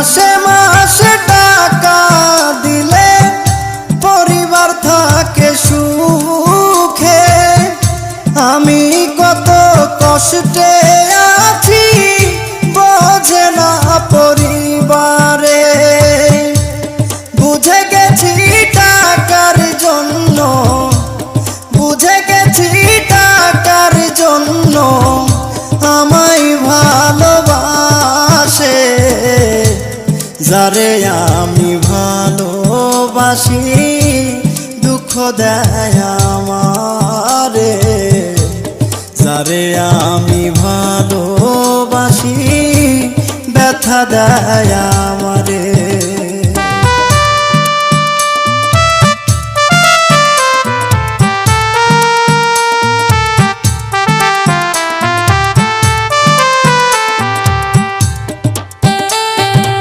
মাসে মাসে টাকা দিলে পরিবার থাকে সুখে। আমি কত কষ্টে আছি বোঝে না পরিবারে। বুঝে গেছি টাকার জন্য, বুঝে গেছি টাকার জন্য আমায় ভালোবাসে। যারে আমি ভালোবাসি দুঃখ দেয় আমারে। যারে আমি ভালোবাসি ব্যথা দেয় আমারে।